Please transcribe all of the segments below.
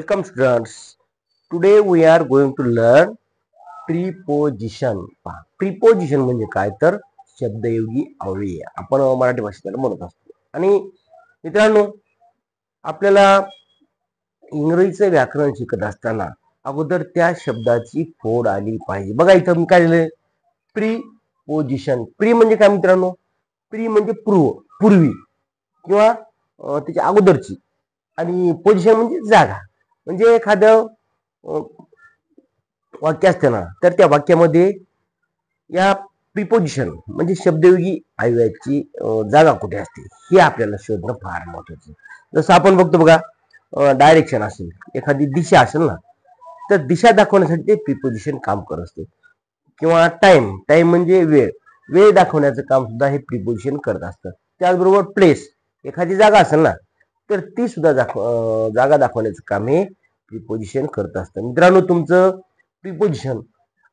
Welcome students. Today we are going to learn preposition. Preposition म्हणजे काय तर शब्दयोगी अव्यय आपण मराठी भाषेत म्हणत असतो. आणि मित्रांनो, आपल्याला इंग्रजीचं व्याकरण शिकत असताना अगोदर त्या शब्दाची फोड आली पाहिजे. बघा इथं मी काय लिहिलंय, प्रीपोजिशन. प्री म्हणजे काय मित्रांनो? प्री म्हणजे पूर्वी किंवा त्याच्या अगोदरची, आणि पोझिशन म्हणजे जागा. म्हणजे एखादं वाक्य असते ना, तर त्या वाक्यामध्ये या प्रीपोजिशन म्हणजे शब्दयोगी अव्ययाची जागा कुठे असते हे आपल्याला शोधणं फार महत्वाचं. जसं आपण बघतो बघा, डायरेक्शन असेल, एखादी दिशा असेल ना, तर दिशा दाखवण्यासाठी ते प्रीपोजिशन काम करत असते. किंवा टाइम म्हणजे वेळ दाखवण्याचं काम सुद्धा हे प्रीपोजिशन करत असतं. त्याचबरोबर प्लेस, एखादी जागा असेल ना, तर ती सुद्धा जागा दाखवण्याचं काम हे प्रीपोजिशन करत असतं. मित्रांनो, तुमचं प्रीपोजिशन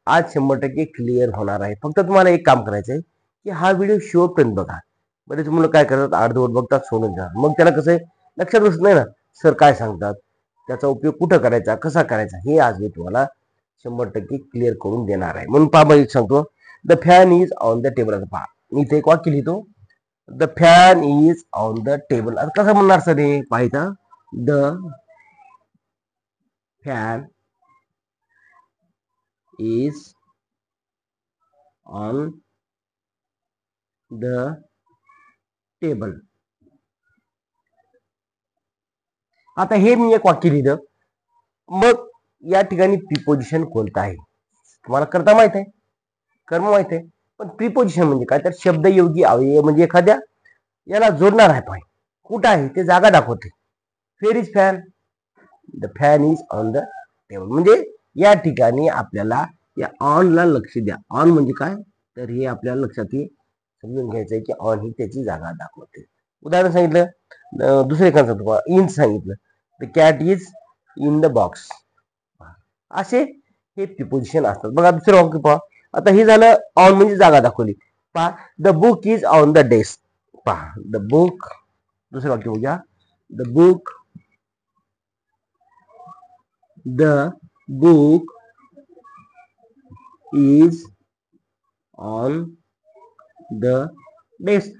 आज 100% क्लिअर होणार आहे. फक्त तुम्हाला एक काम करायचं आहे की हा व्हिडिओ शेवटपर्यंत बघा. बरेच मुलं काय करतात, अर्धवट बघतात, सोडून जातात. मग त्याला कसं आहे, लक्षात बसत नाही ना सर काय सांगतात, त्याचा उपयोग कुठं करायचा, कसा करायचा, हे आज मी तुम्हाला 100% क्लिअर करून देणार आहे. म्हणून पहा, मी सांगतो, the fan is on the table. आता पहा, मी इथे एक वाक्य लिहितो, the fan is on the table. आता कसं म्हणणार सर हे पाहिजे, the fan is on the table. आता हे मी एक वाक्य लिहिलं. मग या ठिकाणी प्रीपोजिशन कोणतं आहे तुम्हाला करता माहित आहे, कर्म माहित आहे, पण प्रीपोजिशन म्हणजे काय तर शब्दयोगी अव्यय म्हणजे एखाद्या याला जोडणार आहे. पाय कुठं आहे ते जागा दाखवते. Where is fan, the fan is on the table. म्हणजे या ठिकाणी आपल्याला या ऑन ला लक्ष द्या. ऑन म्हणजे काय तर हे आपल्याला लक्षात समजून घ्यायचं आहे की ऑन ही त्याची जागा दाखवते. उदाहरण सांगितलं, दुसरं एखादं तुम्हाला इन सांगितलं, the cat is in the box. असे हे प्रीपोजिशन असतात. बघा दुसरं वाक्य पहा. आता हे झालं ऑन म्हणजे जागा दाखवली. पहा, the book is on the desk. पहा, द बुक. दुसरं वाक्य बघूया, the book is on the desk.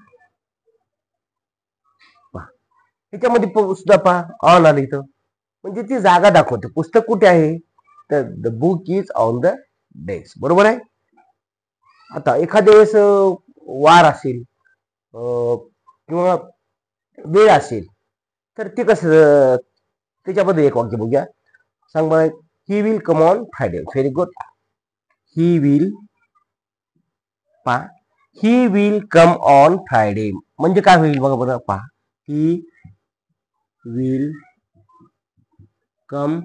ह्याच्यामध्ये सुद्धा पहा ऑन आलं इथं, म्हणजे ती जागा दाखवते. पुस्तक कुठे आहे तर the book is on the desk. बरोबर आहे. आता एखाद्या वेळेस वार असेल किंवा वेळ असेल, तर ते कसं, त्याच्यामध्ये एक वाक्य बघूया. सांग बघा, he will come on Friday. Very good. He will come on Friday म्हणजे काय होईल बघा बरं. पहा, he will come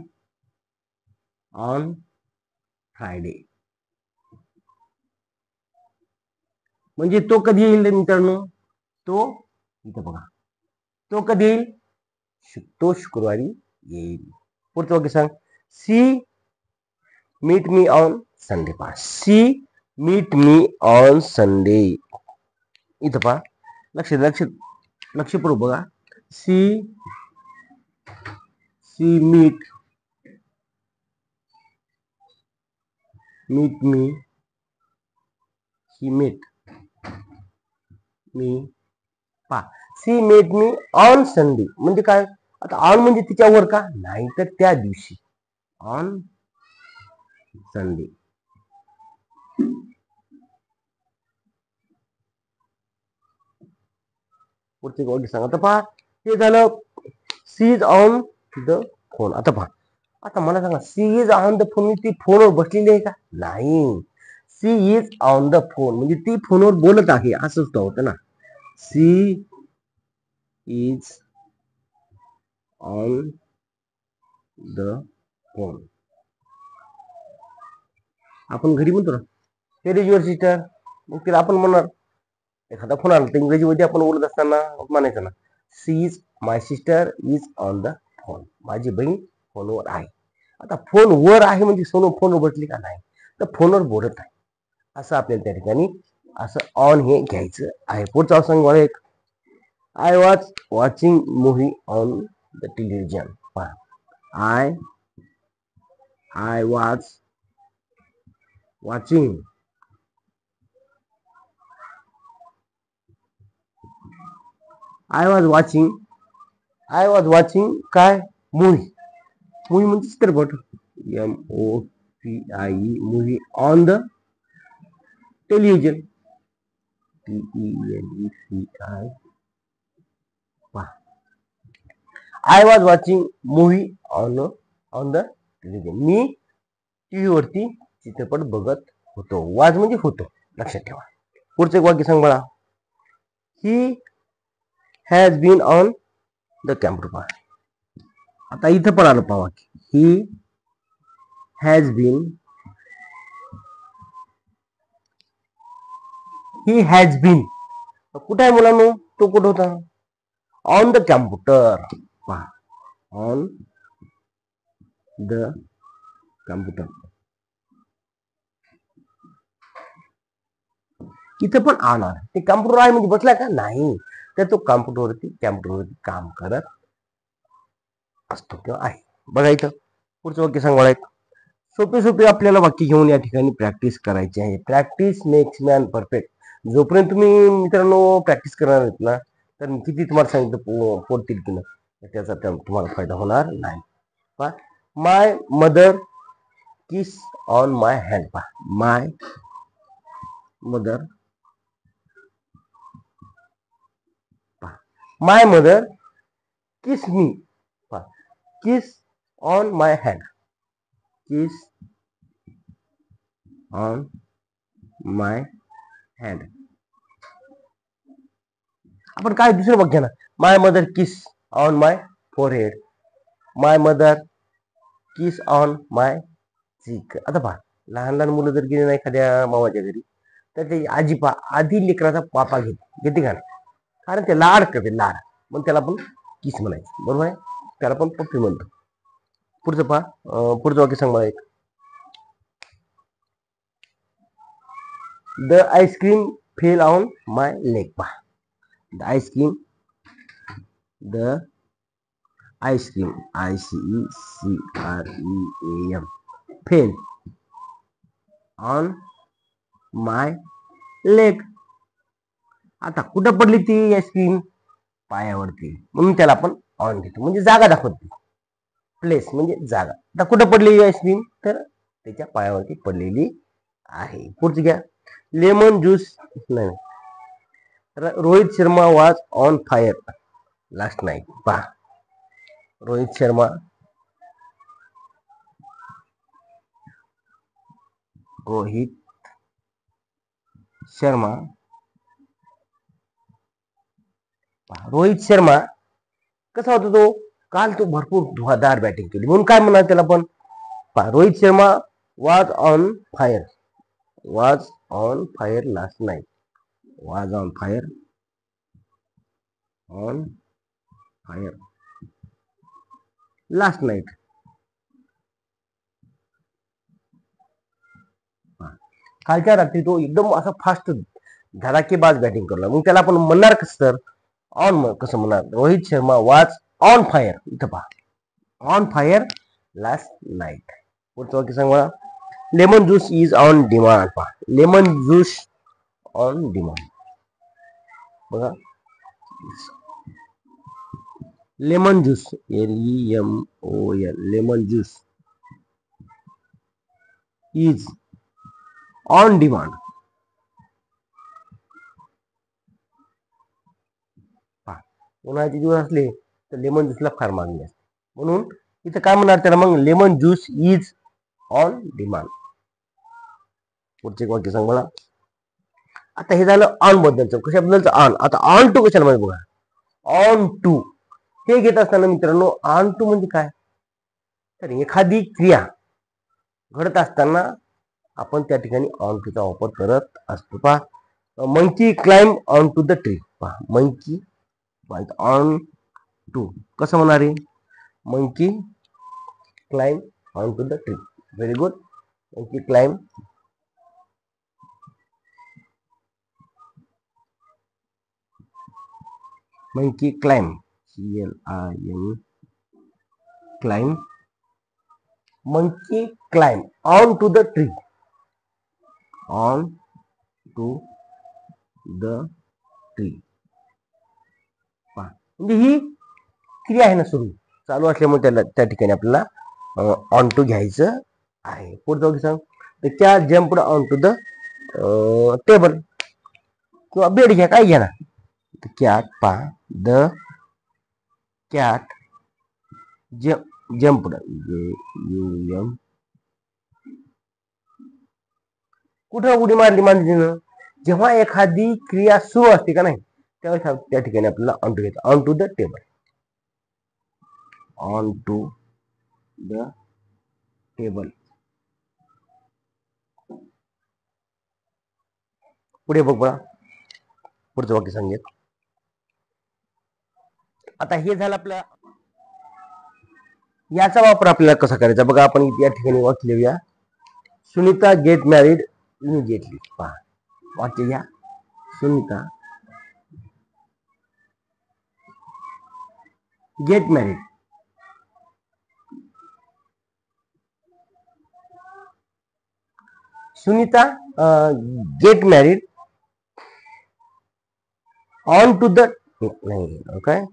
on Friday म्हणजे तो कधी येईल मित्रांनो, तो इथं बघा, तो कधी येईल, तो शुक्रवारी येईल. पुढचं वाक्य सांग, see meet me on Sunday. पहा, see meet me on Sunday. इथं पहा, लक्षपूर्वक बघा, see meet me, see meet me. पहा, see met me on Sunday म्हणजे काय. आता ऑन म्हणजे तिच्यावर का नाही तर त्या दिवशी, ऑन संडे. पुढचे गोष्टी सांगा. आता पहा, हे झालं she is on the phone. आता पहा, आता मला सांगा, she is on the phone ती फोनवर बसलेली आहे का नाही. She is on the phone म्हणजे ती फोनवर बोलत आहे असं सुद्धा होतं ना. She is on the phone. आपण घरी म्हणतो ना, वेर इज युअर सिस्टर, मग तिला आपण म्हणणार, एखादा फोन आला तर इंग्रजीमध्ये आपण बोलत असताना म्हणायचं ना, she is my sister is on the phone. माझी बहीण फोनवर आहे. आता फोनवर आहे म्हणजे फोनवर बसली का नाही तर फोनवर बोलत आहे असं आपल्याला त्या ठिकाणी असं ऑन हे घ्यायचं आहे. पुढचा सांग एक, I was watching movie on the television. पहा, I was watching. I was watching. I was watching काय मूवी. मूवी म्हणजे चित्रपट. MOVIE movie on the television. TELECI. I was watching movie on the television. Me TV वरती चित्रपट बघत होतो. वाज म्हणजे होतो, लक्षात ठेवा. पुढचं एक वाक्य सांग मला. He has been on the computer. आता इथं पण आलं पाहा. He has been. He has been कुठं आहे मुलांनो? तो कुठं होता? On the computer. पहा, ऑन द कॅम्प्युटर. इथं पण आणणार. ते कॅम्प्युटर आहे म्हणजे बसलाय का? नाही, तर तो कॅम्प्युटरवरती काम करत असतो किंवा आहे. बघा इथं पुढचं वाक्य सांग मला एक. सोपे आपल्याला वाक्य घेऊन या ठिकाणी प्रॅक्टिस करायची आहे. Practice makes man perfect. जोपर्यंत तुम्ही मित्रांनो प्रॅक्टिस करणार आहेत ना, तर किती तुम्हाला सांगितलं पोटतील की नाही, त्याचा तुम्हाला फायदा होणार नाही. पहा, my mother kiss on my hand. पहा, my mother kiss me. Kiss on my hand. Kiss on my hand. आपण काय दुसरं वाक्य ना. My mother kiss on my forehead. My mother kiss on my cheek. आता पहा, लहान मुलं जर गेले नाही एखाद्या मामाच्या घरी, तर ते आजी आधी लेकराचा पापा घेते का नाही, कारण ते लाड करते, लाड. मग त्याला आपण किस म्हणायचं, बरोबर आहे. त्याला पण पप्पी म्हणतो. पुढचं पहा, पुढचं वाक्य सांग मला एक. The ice cream fell on my leg. पहा, the ice cream ICECREAM fell on my leg. आता कुठं पडली ती आईस्क्रीम? पायावरती, म्हणून त्याला आपण ऑन घेतो, म्हणजे जागा दाखवते. प्लेस म्हणजे जागा. आता कुठं पडली आईस्क्रीम? तर त्याच्या पायावरती पडलेली आहे. पुढची घ्या. Lemon juice. नाही, Rohit Sharma was on fire last night. पहा, रोहित शर्मा कसा होता तो? काल तो भरपूर धुवाधार बॅटिंग केली, म्हणून काय म्हणणार त्याला पण. Rohit Sharma was on fire last night. Was on fire last night. कालच्या रात्री तो एकदम असा फास्ट धडाकेबाज बॅटिंग करला, मग त्याला आपण म्हणणार कसं? तर ऑन कसं म्हणणार? Rohit Sharma was on fire. इथं पहा, ऑन फायर लास्ट नाईट. पुढचं वाक्य सांग मला. Lemon juice is on demand. पहा, लेमन ज्यूस ऑन डिमांड. बघा, lemon juice LEMON lemon juice is on demand. उन्हाळ्याचे दिवस असले तर लेमन ज्यूसला फार मागणी असते, म्हणून इथं काय म्हणणार त्याला मग? Lemon juice is on demand. पुढचे वाक्य सांग मला. आता हे झालं ऑन बद्दलचं. कशाबद्दलचं? ऑन. आता ऑन टू कशाला माहिती बघा. ऑन टू हे घेत असताना मित्रांनो, ऑन टू म्हणजे काय? तर एखादी क्रिया घडत असताना आपण त्या ठिकाणी ऑन टूचा वापर करत असतो. पहा, monkey climb on to the tree. पहा, मंकी ऑन टू कसं म्हणणार आहे? Monkey climb on to the tree. Very good. Monkey climb CLIMB climb monkey climb on to the tree. On to the tree. म्हणजे ही क्रिया आहे ना सुरू चालू असल्यामुळे त्याला त्या ठिकाणी आपल्याला ऑन टू घ्यायचं आहे. पुढचं सांग the cat jumped on to the table किंवा बेड घ्या काय घ्या ना. कॅट द कॅट जम्प्ड कुठं उडी मारली मांजरीनं जेव्हा एखादी क्रिया सुरू असते का नाही त्यावेळेस त्या ठिकाणी आपल्याला ऑन टू घ्यायचं. On to the table. On to the table. पुढे बघ बघा पुढचं वाक्य सांगेल. आता हे झालं आपलं. याचा वापर आपल्याला कसा करायचा बघा. आपण या ठिकाणी वाक्य लिहूया. Sunita get married immediately. पहा वाक्य घ्या. Sunita get married. Sunita get married on to the नाही काय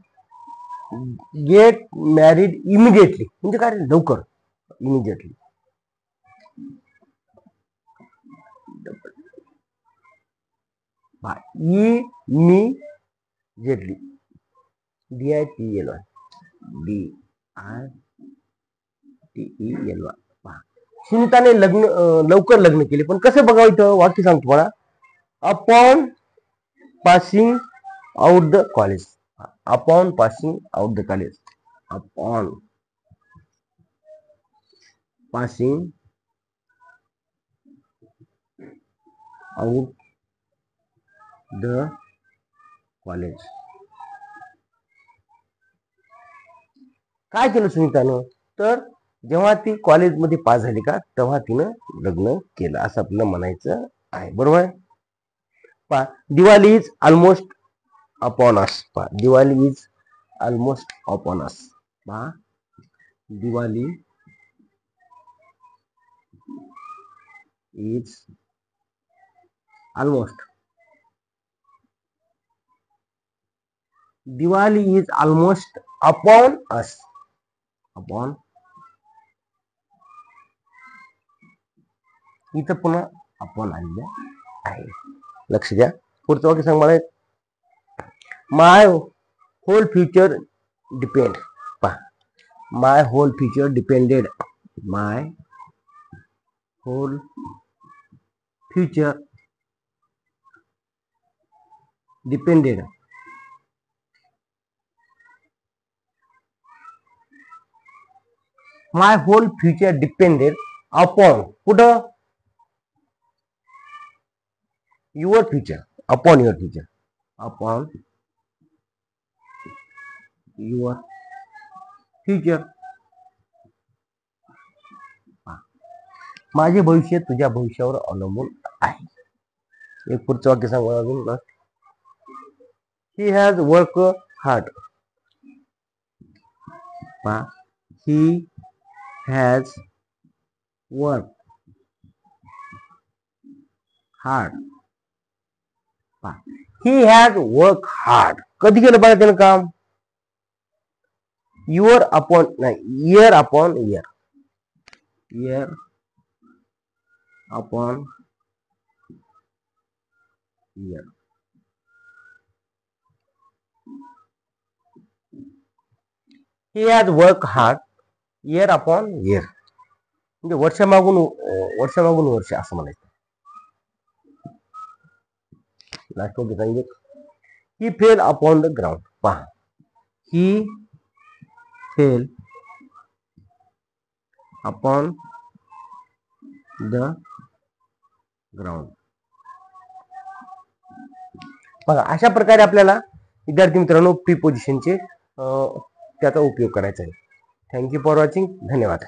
गेट मॅरिड इमिडिएटली म्हणजे काय लवकर. Immediately immediately DITELY DITELY. सुनीताने लवकर लग्न केले. पण कसं बघावं इथं वाक्य सांगतो तुम्हाला. Upon passing out the college. Upon passing out the college. Upon passing out the college. काय केलं सुनीतानं तर जेव्हा ती कॉलेजमध्ये पास झाली का तेव्हा तिनं लग्न केलं असं आपल्याला म्हणायचं आहे. बरोबर. पहा Diwali is almost upon us. पहा Diwali is almost upon us. पहा Diwali is almost. Diwali is almost upon us. Upon इथं पुन्हा अपॉन आलेलं आहे. लक्ष द्या. पुढचं वाक्य सांग मला. माय होल फ्युचर डिपेंड. पहा माय होल फ्युचर डिपेंडेड. माय होल फ्युचर डिपेंडेड. माय होल फ्युचर डिपेंडेड अपॉन कुठं your future. Upon your future. Upon your future. माझे भविष्य तुझ्या भविष्यावर अवलंबून आहे. एक पुढचं वाक्य सांगू अजून. He has work hard. He has work hard. He has work hard. कधी केलं बघा त्यानं काम. युअर अपॉन नाही year upon year. Year upon year. He has work hard year upon year म्हणजे वर्षामागून वर्ष असं म्हणायचं. लास्ट वाक्य सांगितलं. ही फेल अपॉन द ग्राउंड. पहा ही फेल अपॉन द ग्राउंड. बघा अशा प्रकारे आपल्याला विद्यार्थी मित्रांनो प्रीपोजिशनचे त्याचा उपयोग करायचा आहे. Thank you for watching. धन्यवाद.